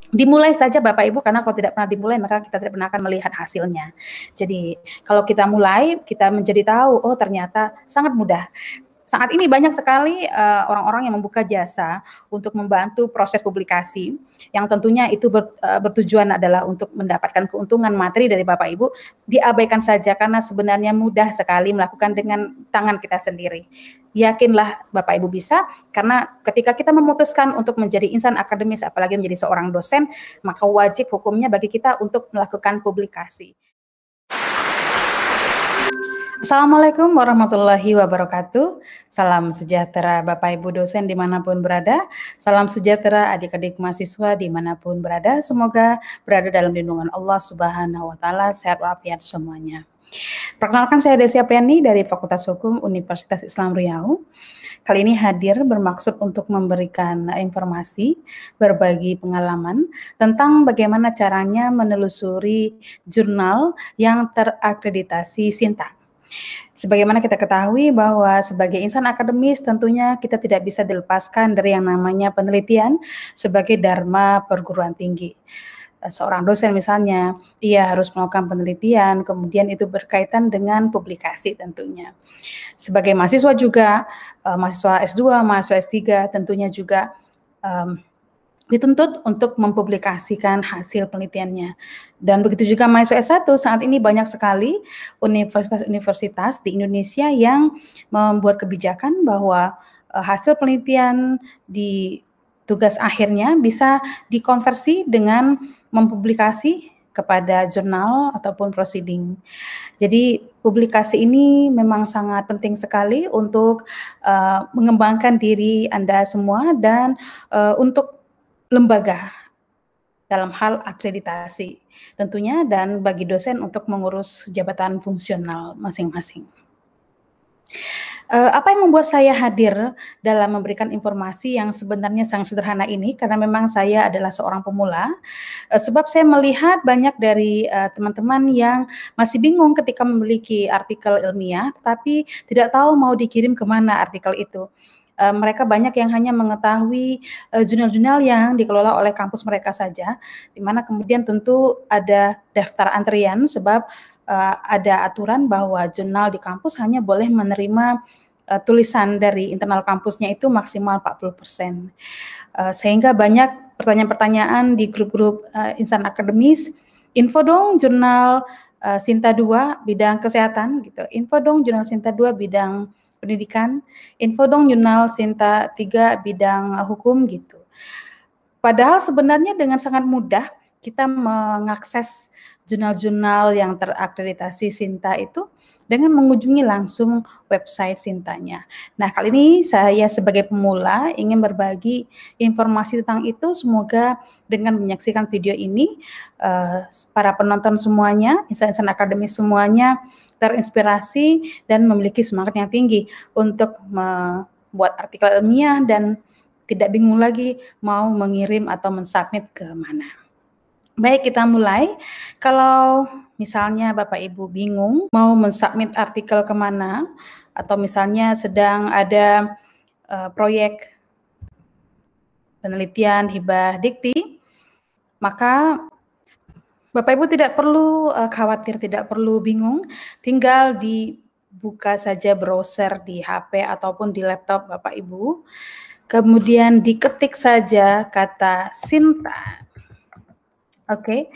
Dimulai saja Bapak Ibu, karena kalau tidak pernah dimulai maka kita tidak pernah akan melihat hasilnya. Jadi kalau kita mulai, kita menjadi tahu, oh ternyata sangat mudah. Saat ini banyak sekali orang-orang yang membuka jasa untuk membantu proses publikasi, yang tentunya itu bertujuan adalah untuk mendapatkan keuntungan materi dari Bapak Ibu. Diabaikan saja karena sebenarnya mudah sekali melakukan dengan tangan kita sendiri. Yakinlah Bapak Ibu bisa, karena ketika kita memutuskan untuk menjadi insan akademis, apalagi menjadi seorang dosen, maka wajib hukumnya bagi kita untuk melakukan publikasi. Assalamualaikum warahmatullahi wabarakatuh. Salam sejahtera Bapak Ibu dosen dimanapun berada. Salam sejahtera adik-adik mahasiswa dimanapun berada. Semoga berada dalam lindungan Allah Subhanahu wa Ta'ala, sehat walafiat semuanya. Perkenalkan, saya Desi Apriani dari Fakultas Hukum Universitas Islam Riau. Kali ini hadir bermaksud untuk memberikan informasi, berbagi pengalaman tentang bagaimana caranya menelusuri jurnal yang terakreditasi Sinta. Sebagaimana kita ketahui bahwa sebagai insan akademis tentunya kita tidak bisa dilepaskan dari yang namanya penelitian sebagai dharma perguruan tinggi. Seorang dosen misalnya, ia harus melakukan penelitian, kemudian itu berkaitan dengan publikasi tentunya. Sebagai mahasiswa juga, mahasiswa S2, mahasiswa S3 tentunya juga dituntut untuk mempublikasikan hasil penelitiannya. Dan begitu juga mahasiswa S1, saat ini banyak sekali universitas-universitas di Indonesia yang membuat kebijakan bahwa hasil penelitian di tugas akhirnya bisa dikonversi dengan mempublikasi kepada jurnal ataupun proceeding. Jadi publikasi ini memang sangat penting sekali untuk mengembangkan diri Anda semua dan untuk lembaga dalam hal akreditasi tentunya, dan bagi dosen untuk mengurus jabatan fungsional masing-masing. Apa yang membuat saya hadir dalam memberikan informasi yang sebenarnya sangat sederhana ini, karena memang saya adalah seorang pemula, sebab saya melihat banyak dari teman-teman yang masih bingung ketika memiliki artikel ilmiah, tetapi tidak tahu mau dikirim kemana artikel itu. Mereka banyak yang hanya mengetahui jurnal-jurnal yang dikelola oleh kampus mereka saja, di mana kemudian tentu ada daftar antrian sebab ada aturan bahwa jurnal di kampus hanya boleh menerima tulisan dari internal kampusnya itu maksimal 40%. Sehingga banyak pertanyaan-pertanyaan di grup-grup insan akademis, info dong jurnal Sinta 2 bidang kesehatan gitu, info dong jurnal Sinta 2 bidang pendidikan, info dong jurnal Sinta 3 bidang hukum gitu. Padahal sebenarnya dengan sangat mudah kita mengakses jurnal-jurnal yang terakreditasi Sinta itu dengan mengunjungi langsung website Sintanya. Nah, kali ini saya sebagai pemula ingin berbagi informasi tentang itu. Semoga dengan menyaksikan video ini, para penonton semuanya, insan-insan akademis semuanya terinspirasi dan memiliki semangat yang tinggi untuk membuat artikel ilmiah dan tidak bingung lagi mau mengirim atau mensubmit ke mana. Baik, kita mulai. Kalau misalnya Bapak Ibu bingung mau mensubmit artikel kemana, atau misalnya sedang ada proyek penelitian hibah dikti, maka Bapak Ibu tidak perlu khawatir, tidak perlu bingung, tinggal dibuka saja browser di HP ataupun di laptop Bapak Ibu, kemudian diketik saja kata Sinta. Oke.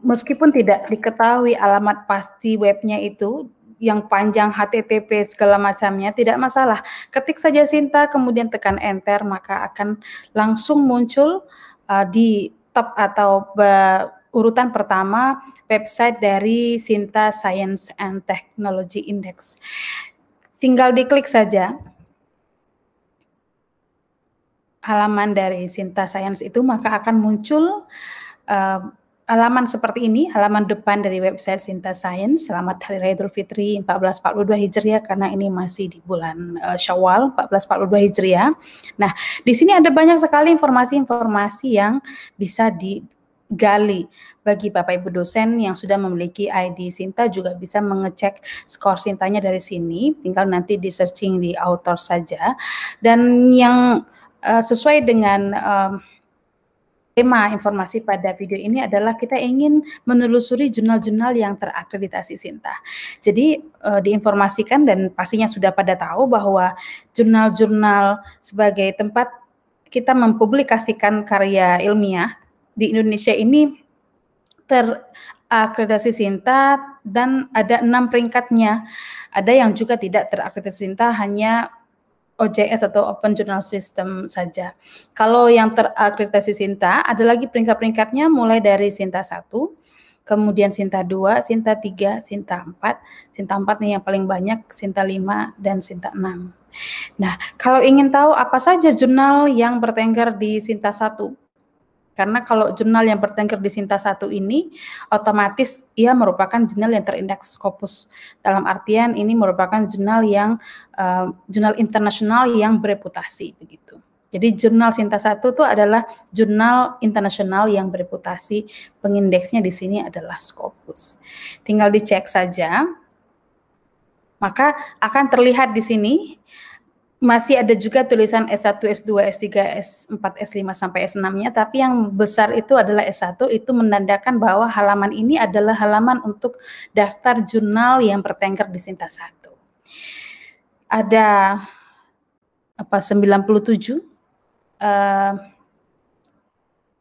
Meskipun tidak diketahui alamat pasti webnya itu, yang panjang HTTP segala macamnya, tidak masalah. Ketik saja Sinta, kemudian tekan enter, maka akan langsung muncul di top atau urutan pertama website dari Sinta Science and Technology Index. Tinggal diklik saja halaman dari Sinta Science itu, maka akan muncul halaman seperti ini, halaman depan dari website Sinta Science. Selamat Hari Raya Idul Fitri 1442 Hijriah, karena ini masih di bulan Syawal 1442 Hijriah. Nah, di sini ada banyak sekali informasi-informasi yang bisa digali. Bagi Bapak Ibu dosen yang sudah memiliki ID Sinta juga bisa mengecek skor Sintanya dari sini, tinggal nanti di searching di author saja. Dan yang sesuai dengan tema informasi pada video ini adalah kita ingin menelusuri jurnal-jurnal yang terakreditasi Sinta. Jadi diinformasikan dan pastinya sudah pada tahu bahwa jurnal-jurnal sebagai tempat kita mempublikasikan karya ilmiah di Indonesia ini terakreditasi Sinta dan ada 6 peringkatnya. Ada yang juga tidak terakreditasi Sinta, hanya OJS atau Open Journal System saja. Kalau yang terakreditasi Sinta, ada lagi peringkat-peringkatnya mulai dari Sinta 1, kemudian Sinta 2, Sinta 3, Sinta 4. Sinta 4 nih yang paling banyak, Sinta 5, dan Sinta 6. Nah, kalau ingin tahu apa saja jurnal yang bertengger di Sinta 1, karena kalau jurnal yang bertengger di Sinta 1 ini otomatis ia merupakan jurnal yang terindeks Scopus. Dalam artian ini merupakan jurnal yang jurnal internasional yang bereputasi begitu. Jadi jurnal Sinta 1 itu adalah jurnal internasional yang bereputasi. Pengindeksnya di sini adalah Scopus. Tinggal dicek saja. Maka akan terlihat di sini masih ada juga tulisan S1, S2, S3, S4, S5 sampai S6-nya, tapi yang besar itu adalah S1, itu menandakan bahwa halaman ini adalah halaman untuk daftar jurnal yang bertengger di Sinta 1. Ada 97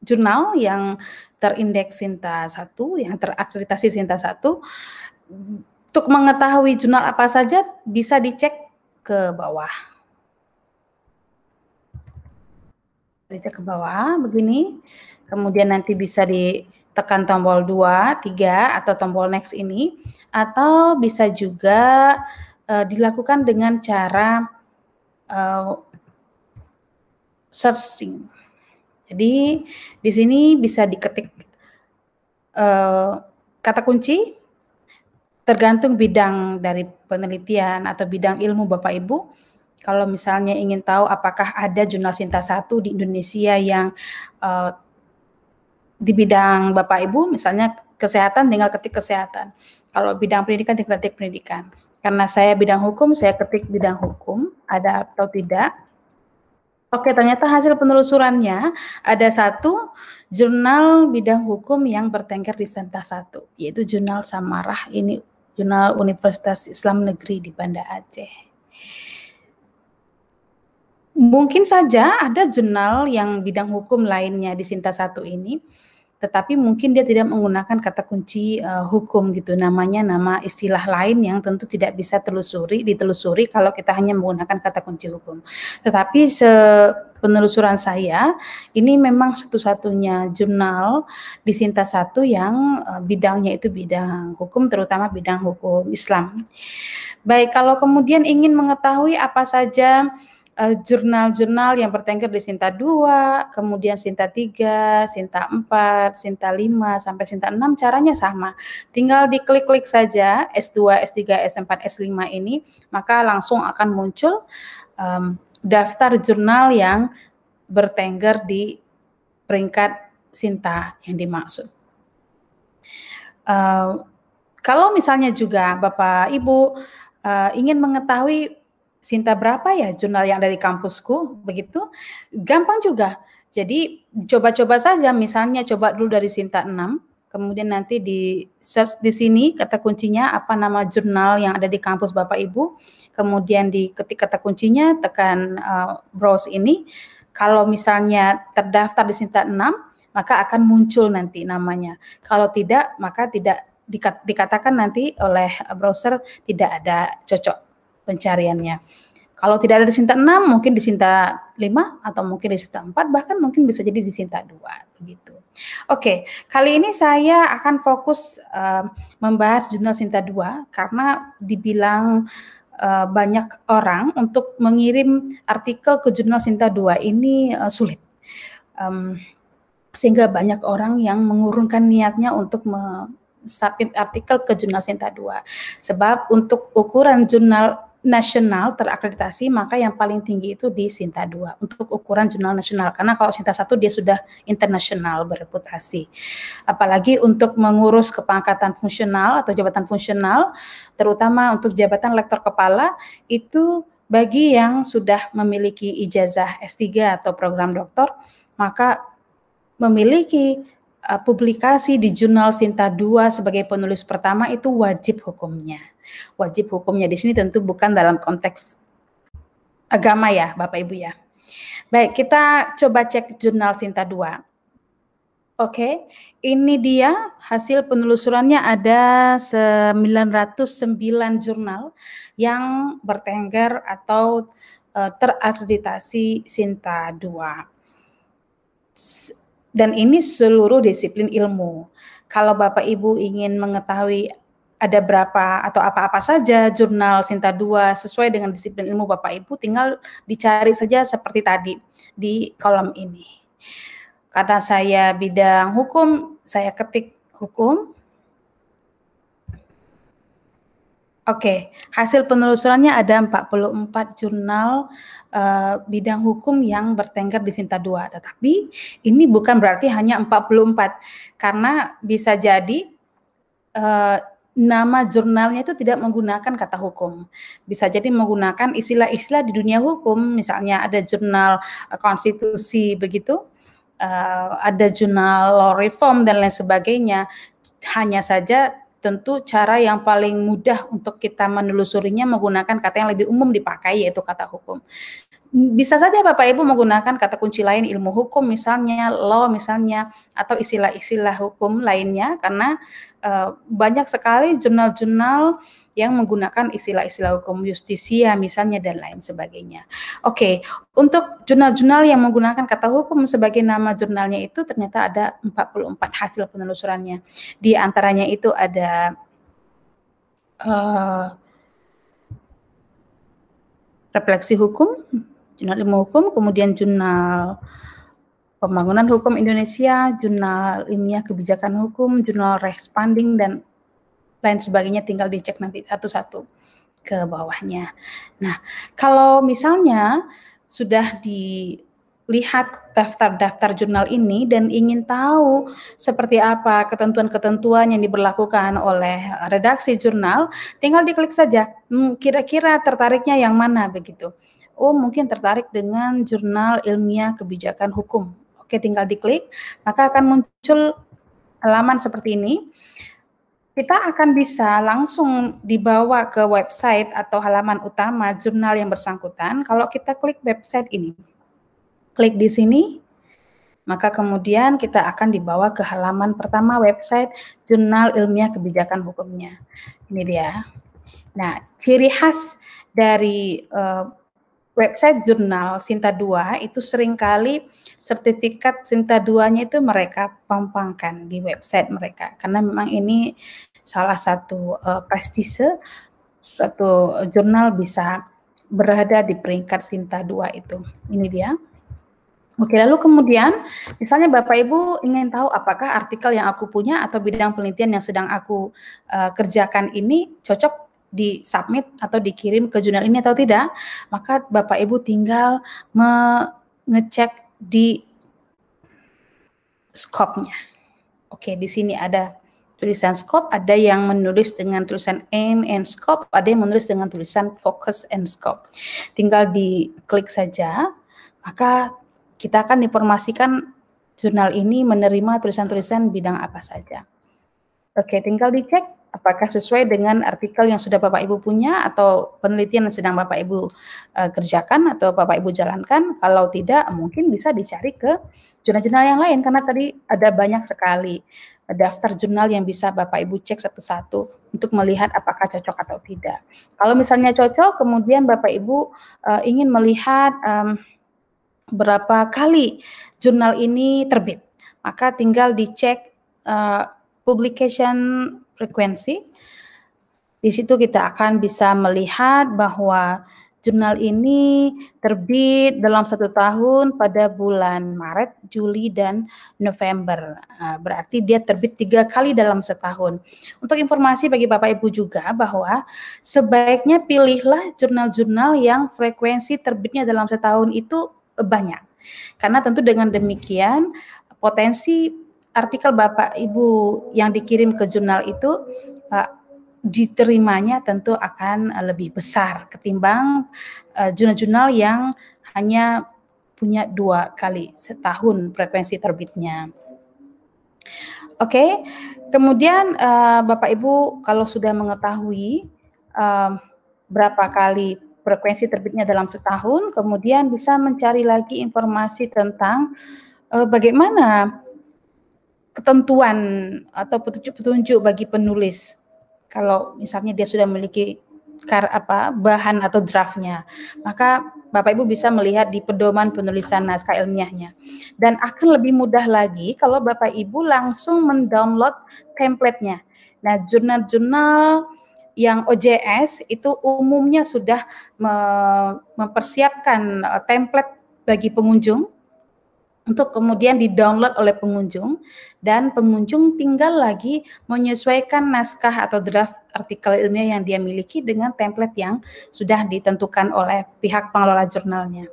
jurnal yang terindeks Sinta 1, yang terakreditasi Sinta 1. Untuk mengetahui jurnal apa saja bisa dicek ke bawah. Dicek ke bawah begini, kemudian nanti bisa ditekan tombol 2, 3 atau tombol next ini, atau bisa juga dilakukan dengan cara searching. Jadi di sini bisa diketik kata kunci tergantung bidang dari penelitian atau bidang ilmu Bapak Ibu. Kalau misalnya ingin tahu apakah ada jurnal Sinta 1 di Indonesia yang di bidang Bapak Ibu, misalnya kesehatan, tinggal ketik kesehatan. Kalau bidang pendidikan, tinggal ketik pendidikan. Karena saya bidang hukum, saya ketik bidang hukum, ada atau tidak. Oke, ternyata hasil penelusurannya ada 1 jurnal bidang hukum yang bertengger di Sinta 1, yaitu jurnal Samarah, ini jurnal Universitas Islam Negeri di Banda Aceh. Mungkin saja ada jurnal yang bidang hukum lainnya di Sinta 1 ini, tetapi mungkin dia tidak menggunakan kata kunci hukum gitu, namanya nama istilah lain yang tentu tidak bisa ditelusuri kalau kita hanya menggunakan kata kunci hukum. Tetapi penelusuran saya, ini memang satu-satunya jurnal di Sinta 1 yang bidangnya itu bidang hukum, terutama bidang hukum Islam. Baik, kalau kemudian ingin mengetahui apa saja jurnal-jurnal yang bertengger di Sinta 2, kemudian Sinta 3, Sinta 4, Sinta 5, sampai Sinta 6, caranya sama. Tinggal diklik-klik saja S2, S3, S4, S5 ini, maka langsung akan muncul daftar jurnal yang bertengger di peringkat Sinta yang dimaksud. Kalau misalnya juga Bapak Ibu ingin mengetahui Sinta berapa ya jurnal yang ada di kampusku, begitu gampang juga. Jadi coba-coba saja, misalnya coba dulu dari Sinta 6, kemudian nanti di search di sini kata kuncinya apa nama jurnal yang ada di kampus Bapak Ibu, kemudian diketik kata kuncinya, tekan browse ini. Kalau misalnya terdaftar di Sinta 6, maka akan muncul nanti namanya. Kalau tidak, maka tidak dikatakan nanti oleh browser tidak ada cocok pencariannya. Kalau tidak ada di Sinta 6, mungkin di Sinta 5 atau mungkin di Sinta 4, bahkan mungkin bisa jadi di Sinta 2 begitu. Oke, kali ini saya akan fokus membahas jurnal Sinta 2 karena dibilang banyak orang untuk mengirim artikel ke jurnal Sinta 2 ini sulit. Sehingga banyak orang yang mengurungkan niatnya untuk submit artikel ke jurnal Sinta 2. Sebab untuk ukuran jurnal nasional terakreditasi, maka yang paling tinggi itu di Sinta 2 untuk ukuran jurnal nasional, karena kalau Sinta 1 dia sudah internasional bereputasi. Apalagi untuk mengurus kepangkatan fungsional atau jabatan fungsional, terutama untuk jabatan lektor kepala, itu bagi yang sudah memiliki ijazah S3 atau program doktor, maka memiliki publikasi di jurnal Sinta II sebagai penulis pertama itu wajib hukumnya. Wajib hukumnya di sini tentu bukan dalam konteks agama ya, Bapak Ibu ya. Baik, kita coba cek jurnal Sinta II. Oke, ini dia hasil penelusurannya, ada 909 jurnal yang bertengger atau terakreditasi Sinta II. Dan ini seluruh disiplin ilmu. Kalau Bapak Ibu ingin mengetahui ada berapa atau apa-apa saja jurnal Sinta II sesuai dengan disiplin ilmu Bapak Ibu, tinggal dicari saja seperti tadi di kolom ini. Karena saya bidang hukum, saya ketik hukum. Oke, hasil penelusurannya ada 44 jurnal bidang hukum yang bertengger di Sinta II. Tetapi ini bukan berarti hanya 44, karena bisa jadi nama jurnalnya itu tidak menggunakan kata hukum. Bisa jadi menggunakan istilah-istilah di dunia hukum, misalnya ada jurnal konstitusi begitu, ada jurnal law reform dan lain sebagainya. Hanya saja tentu cara yang paling mudah untuk kita menelusurinya menggunakan kata yang lebih umum dipakai, yaitu kata hukum. Bisa saja Bapak Ibu menggunakan kata kunci lain, ilmu hukum misalnya, law misalnya, atau istilah-istilah hukum lainnya, karena banyak sekali jurnal-jurnal yang menggunakan istilah-istilah hukum, justisia misalnya, dan lain sebagainya. Oke, untuk jurnal-jurnal yang menggunakan kata hukum sebagai nama jurnalnya itu ternyata ada 44 hasil penelusurannya. Di antaranya itu ada refleksi hukum, jurnal ilmu hukum, kemudian jurnal pembangunan hukum Indonesia, jurnal ilmiah kebijakan hukum, jurnal responding, dan lain sebagainya. Tinggal dicek nanti satu-satu ke bawahnya. Nah, kalau misalnya sudah dilihat daftar-daftar jurnal ini dan ingin tahu seperti apa ketentuan-ketentuan yang diberlakukan oleh redaksi jurnal, tinggal diklik saja, kira-kira tertariknya yang mana begitu. Oh, mungkin tertarik dengan jurnal ilmiah kebijakan hukum. Oke, tinggal diklik, maka akan muncul halaman seperti ini. Kita akan bisa langsung dibawa ke website atau halaman utama jurnal yang bersangkutan kalau kita klik website ini. Klik di sini, maka kemudian kita akan dibawa ke halaman pertama website jurnal ilmiah kebijakan hukumnya. Ini dia. Nah, ciri khas dari website jurnal Sinta II itu seringkali sertifikat Sinta II-nya itu mereka pampangkan di website mereka, karena memang ini salah satu prestise satu jurnal bisa berada di peringkat Sinta II itu. Ini dia. Oke, lalu kemudian misalnya Bapak Ibu ingin tahu apakah artikel yang aku punya atau bidang penelitian yang sedang aku kerjakan ini cocok di submit atau dikirim ke jurnal ini atau tidak, maka Bapak Ibu tinggal mengecek di scope-nya. Oke, di sini ada tulisan scope, ada yang menulis dengan tulisan aim and scope, ada yang menulis dengan tulisan focus and scope. Tinggal diklik saja, maka kita akan informasikan jurnal ini menerima tulisan-tulisan bidang apa saja. Oke, tinggal dicek apakah sesuai dengan artikel yang sudah Bapak Ibu punya atau penelitian yang sedang Bapak Ibu kerjakan atau Bapak Ibu jalankan. Kalau tidak, mungkin bisa dicari ke jurnal-jurnal yang lain, karena tadi ada banyak sekali daftar jurnal yang bisa Bapak Ibu cek satu-satu untuk melihat apakah cocok atau tidak. Kalau misalnya cocok, kemudian Bapak Ibu ingin melihat berapa kali jurnal ini terbit, maka tinggal dicek publication frequency. Di situ kita akan bisa melihat bahwa jurnal ini terbit dalam 1 tahun pada bulan Maret, Juli, dan November. Berarti dia terbit 3 kali dalam setahun. Untuk informasi bagi Bapak Ibu juga bahwa sebaiknya pilihlah jurnal-jurnal yang frekuensi terbitnya dalam setahun itu banyak. Karena tentu dengan demikian potensi artikel Bapak Ibu yang dikirim ke jurnal itu diterimanya tentu akan lebih besar ketimbang jurnal-jurnal yang hanya punya 2 kali setahun frekuensi terbitnya. Oke, kemudian Bapak Ibu kalau sudah mengetahui berapa kali frekuensi terbitnya dalam setahun, kemudian bisa mencari lagi informasi tentang bagaimana ketentuan atau petunjuk-petunjuk bagi penulis. Kalau misalnya dia sudah memiliki bahan atau draftnya, maka Bapak Ibu bisa melihat di pedoman penulisan naskah ilmiahnya. Dan akan lebih mudah lagi kalau Bapak Ibu langsung mendownload template-nya. Nah, jurnal-jurnal yang OJS itu umumnya sudah mempersiapkan template bagi pengunjung untuk kemudian di-download oleh pengunjung, dan pengunjung tinggal lagi menyesuaikan naskah atau draft artikel ilmiah yang dia miliki dengan template yang sudah ditentukan oleh pihak pengelola jurnalnya.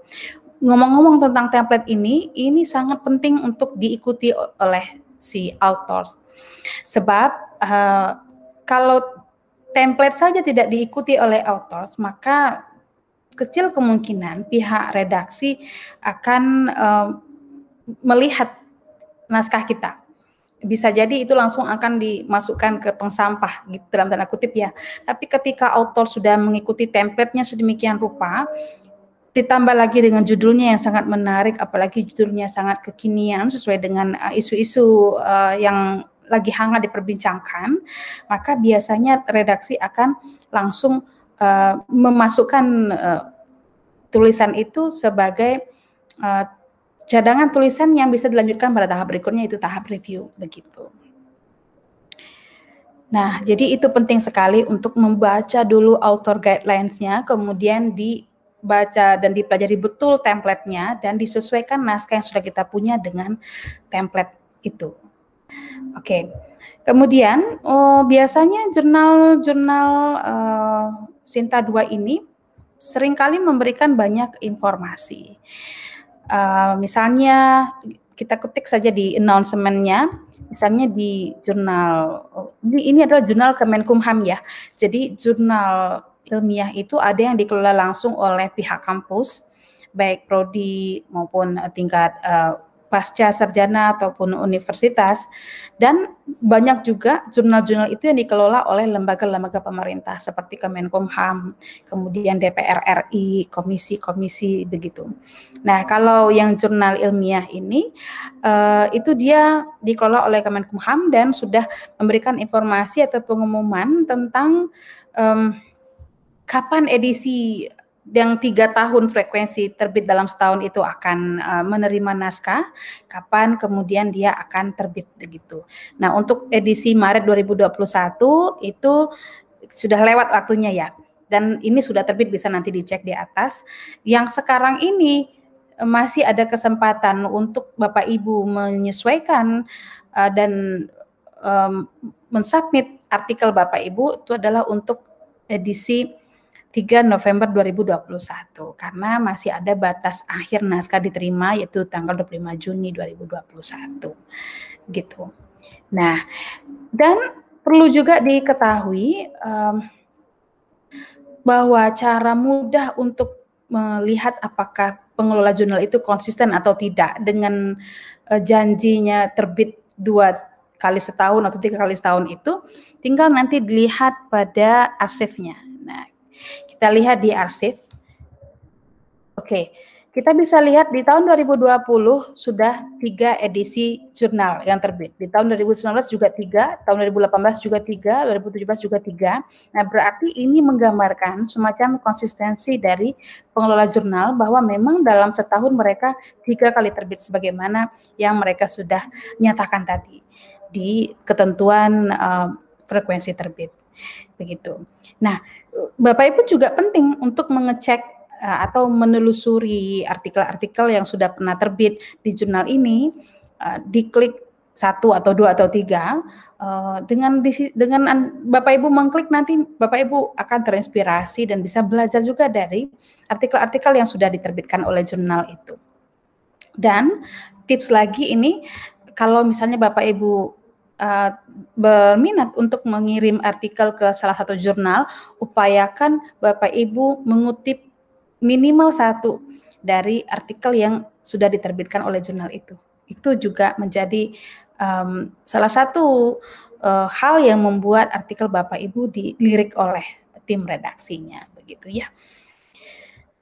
Ngomong-ngomong tentang template ini sangat penting untuk diikuti oleh si author. Sebab kalau template saja tidak diikuti oleh authors, maka kecil kemungkinan pihak redaksi akan melihat naskah kita. Bisa jadi itu langsung akan dimasukkan ke tong sampah gitu dalam tanda kutip ya. Tapi ketika author sudah mengikuti template-nya sedemikian rupa, ditambah lagi dengan judulnya yang sangat menarik, apalagi judulnya sangat kekinian sesuai dengan isu-isu yang lagi hangat diperbincangkan, maka biasanya redaksi akan langsung memasukkan tulisan itu sebagai cadangan tulisan yang bisa dilanjutkan pada tahap berikutnya, itu tahap review begitu. Nah, jadi itu penting sekali untuk membaca dulu author guidelines-nya, kemudian dibaca dan dipelajari betul template-nya dan disesuaikan naskah yang sudah kita punya dengan template itu. Oke. Kemudian biasanya jurnal-jurnal Sinta 2 ini seringkali memberikan banyak informasi. Misalnya kita ketik saja di announcement-nya, misalnya di jurnal, ini adalah jurnal Kemenkumham ya, jadi jurnal ilmiah itu ada yang dikelola langsung oleh pihak kampus, baik prodi maupun tingkat pasca sarjana ataupun universitas, dan banyak juga jurnal-jurnal itu yang dikelola oleh lembaga-lembaga pemerintah seperti Kemenkumham, kemudian DPR RI, komisi-komisi begitu. Nah, kalau yang jurnal ilmiah ini itu dia dikelola oleh Kemenkumham dan sudah memberikan informasi atau pengumuman tentang kapan edisi yang 3 tahun frekuensi terbit dalam setahun itu akan menerima naskah, kapan kemudian dia akan terbit begitu. Nah, untuk edisi Maret 2021 itu sudah lewat waktunya ya, dan ini sudah terbit, bisa nanti dicek di atas. Yang sekarang ini masih ada kesempatan untuk Bapak Ibu menyesuaikan dan mensubmit artikel Bapak Ibu, itu adalah untuk edisi 3 November 2021, karena masih ada batas akhir naskah diterima yaitu tanggal 25 Juni 2021 gitu. Nah, dan perlu juga diketahui bahwa cara mudah untuk melihat apakah pengelola jurnal itu konsisten atau tidak dengan janjinya terbit 2 kali setahun atau 3 kali setahun itu tinggal nanti dilihat pada arsipnya. Nah, kita lihat di arsip. Oke, kita bisa lihat di tahun 2020 sudah 3 edisi jurnal yang terbit. Di tahun 2019 juga 3, tahun 2018 juga 3, 2017 juga 3. Nah, berarti ini menggambarkan semacam konsistensi dari pengelola jurnal bahwa memang dalam setahun mereka 3 kali terbit sebagaimana yang mereka sudah nyatakan tadi di ketentuan frekuensi terbit. Begitu. Nah, Bapak Ibu juga penting untuk mengecek atau menelusuri artikel-artikel yang sudah pernah terbit di jurnal ini, diklik 1 atau 2 atau 3, dengan Bapak Ibu mengklik, nanti Bapak Ibu akan terinspirasi dan bisa belajar juga dari artikel-artikel yang sudah diterbitkan oleh jurnal itu. Dan tips lagi ini, kalau misalnya Bapak Ibu berminat untuk mengirim artikel ke salah satu jurnal, upayakan Bapak Ibu mengutip minimal 1 dari artikel yang sudah diterbitkan oleh jurnal itu. Itu juga menjadi salah satu hal yang membuat artikel Bapak Ibu dilirik oleh tim redaksinya, begitu ya.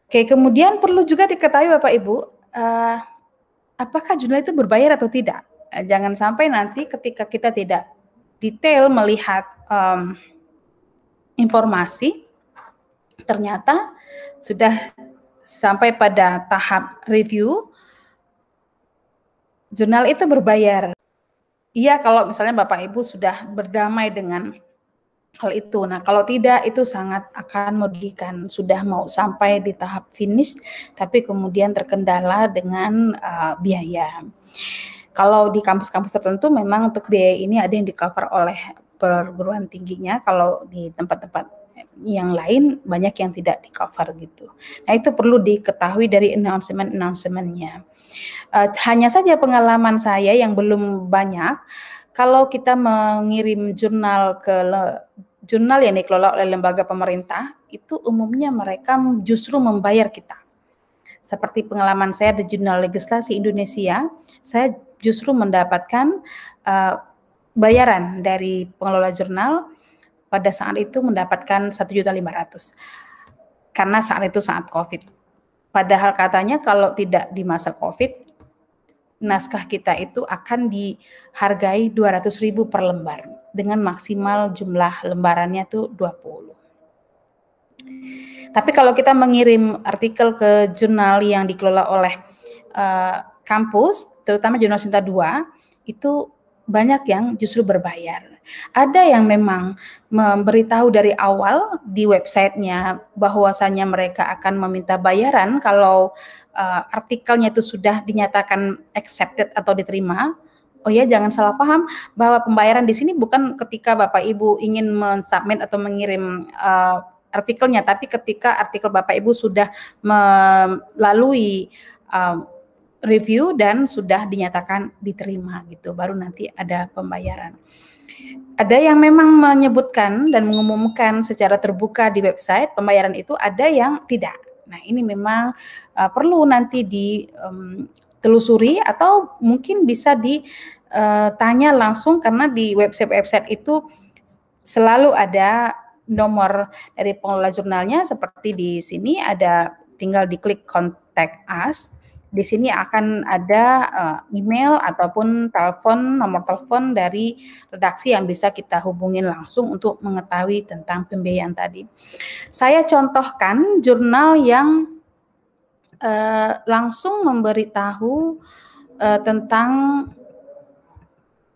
Oke, kemudian perlu juga diketahui Bapak Ibu, apakah jurnal itu berbayar atau tidak? Jangan sampai nanti ketika kita tidak detail melihat informasi, ternyata sudah sampai pada tahap review, jurnal itu berbayar. Iya, kalau misalnya Bapak Ibu sudah berdamai dengan hal itu. Nah, kalau tidak itu sangat akan merugikan. Sudah mau sampai di tahap finish, tapi kemudian terkendala dengan biaya. Kalau di kampus-kampus tertentu memang untuk biaya ini ada yang di-cover oleh perguruan tingginya. Kalau di tempat-tempat yang lain banyak yang tidak di-cover gitu. Nah, itu perlu diketahui dari announcement-nya. Hanya saja pengalaman saya yang belum banyak, kalau kita mengirim jurnal ke jurnal yang dikelola oleh lembaga pemerintah, itu umumnya mereka justru membayar kita. Seperti pengalaman saya di Jurnal Legislasi Indonesia, saya justru mendapatkan bayaran dari pengelola jurnal, pada saat itu mendapatkan 1.500.000 karena saat itu saat COVID. Padahal katanya kalau tidak di masa COVID, naskah kita itu akan dihargai 200.000 per lembar dengan maksimal jumlah lembarannya tuh 20. Tapi kalau kita mengirim artikel ke jurnal yang dikelola oleh kampus, terutama Jurnal Sinta 2, itu banyak yang justru berbayar. Ada yang memang memberitahu dari awal di websitenya bahwasanya mereka akan meminta bayaran kalau artikelnya itu sudah dinyatakan accepted atau diterima. Oh ya, jangan salah paham bahwa pembayaran di sini bukan ketika Bapak Ibu ingin mensubmit atau mengirim artikelnya, tapi ketika artikel Bapak Ibu sudah melalui review dan sudah dinyatakan diterima gitu, baru nanti ada pembayaran. Ada yang memang menyebutkan dan mengumumkan secara terbuka di website pembayaran itu, ada yang tidak. Nah, ini memang perlu nanti ditelusuri atau mungkin bisa ditanya langsung, karena di website-website itu selalu ada nomor dari pengelola jurnalnya. Seperti di sini ada, tinggal diklik contact us. Di sini akan ada email ataupun telepon, nomor telepon dari redaksi yang bisa kita hubungin langsung untuk mengetahui tentang pembiayaan tadi. Saya contohkan jurnal yang langsung memberitahu tentang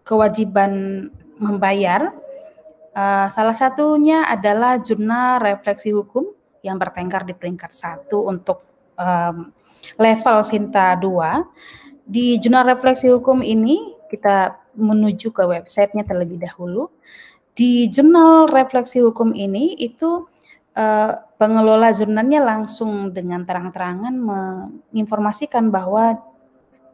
kewajiban membayar. Salah satunya adalah Jurnal Refleksi Hukum yang bertengkar di peringkat 1 untuk level Sinta 2. Di Jurnal Refleksi Hukum ini kita menuju ke websitenya terlebih dahulu. Di Jurnal Refleksi Hukum ini itu pengelola jurnalnya langsung dengan terang-terangan menginformasikan bahwa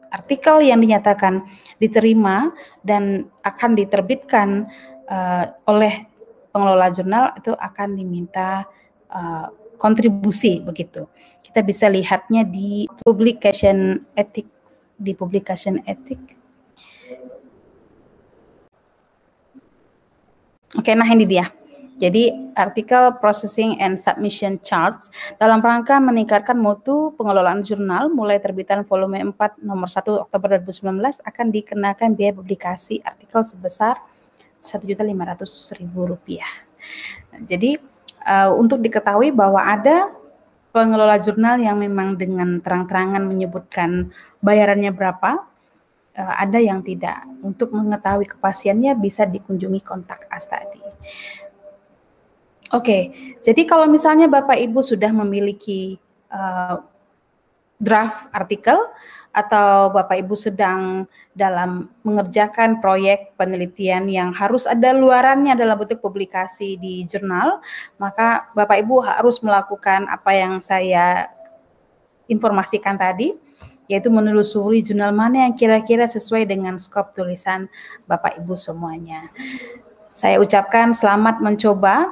artikel yang dinyatakan diterima dan akan diterbitkan oleh pengelola jurnal itu akan diminta kontribusi begitu. Kita bisa lihatnya di publication ethics, di publication ethics. Oke, nah ini dia. Jadi artikel processing and submission charts dalam rangka meningkatkan mutu pengelolaan jurnal mulai terbitan volume 4 nomor 1 Oktober 2019 akan dikenakan biaya publikasi artikel sebesar Rp1.500.000. Jadi untuk diketahui bahwa ada pengelola jurnal yang memang dengan terang-terangan menyebutkan bayarannya berapa, ada yang tidak. Untuk mengetahui kepastiannya bisa dikunjungi kontak us tadi. Oke, jadi kalau misalnya Bapak Ibu sudah memiliki draft artikel atau Bapak Ibu sedang dalam mengerjakan proyek penelitian yang harus ada luarannya dalam bentuk publikasi di jurnal, maka Bapak Ibu harus melakukan apa yang saya informasikan tadi, yaitu menelusuri jurnal mana yang kira-kira sesuai dengan skop tulisan Bapak Ibu semuanya. Saya ucapkan selamat mencoba.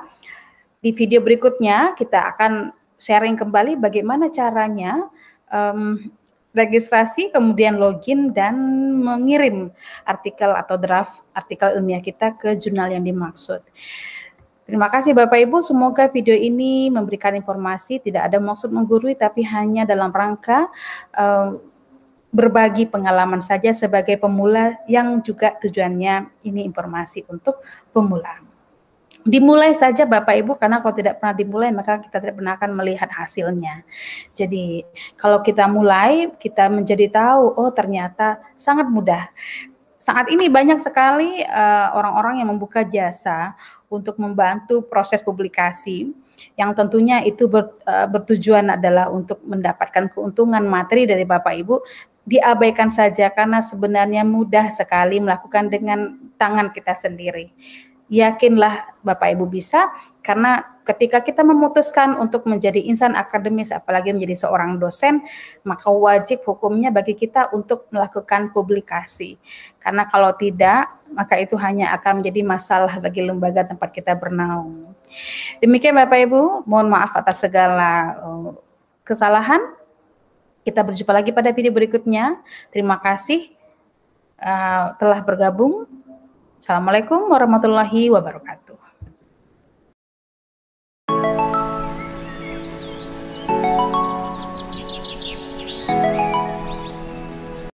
Di video berikutnya kita akan sharing kembali bagaimana caranya registrasi, kemudian login dan mengirim artikel atau draft artikel ilmiah kita ke jurnal yang dimaksud. Terima kasih Bapak Ibu, semoga video ini memberikan informasi, tidak ada maksud menggurui tapi hanya dalam rangka berbagi pengalaman saja sebagai pemula yang juga tujuannya ini informasi untuk pemula. Dimulai saja Bapak Ibu, karena kalau tidak pernah dimulai maka kita tidak pernah akan melihat hasilnya. Jadi kalau kita mulai, kita menjadi tahu, oh ternyata sangat mudah. Saat ini banyak sekali orang-orang yang membuka jasa untuk membantu proses publikasi, yang tentunya itu bertujuan adalah untuk mendapatkan keuntungan materi dari Bapak Ibu, diabaikan saja karena sebenarnya mudah sekali melakukan dengan tangan kita sendiri. Yakinlah Bapak Ibu bisa, karena ketika kita memutuskan untuk menjadi insan akademis, apalagi menjadi seorang dosen, maka wajib hukumnya bagi kita untuk melakukan publikasi. Karena kalau tidak, maka itu hanya akan menjadi masalah bagi lembaga tempat kita bernaung. Demikian Bapak Ibu, mohon maaf atas segala kesalahan. Kita berjumpa lagi pada video berikutnya. Terima kasih telah bergabung. Assalamualaikum warahmatullahi wabarakatuh.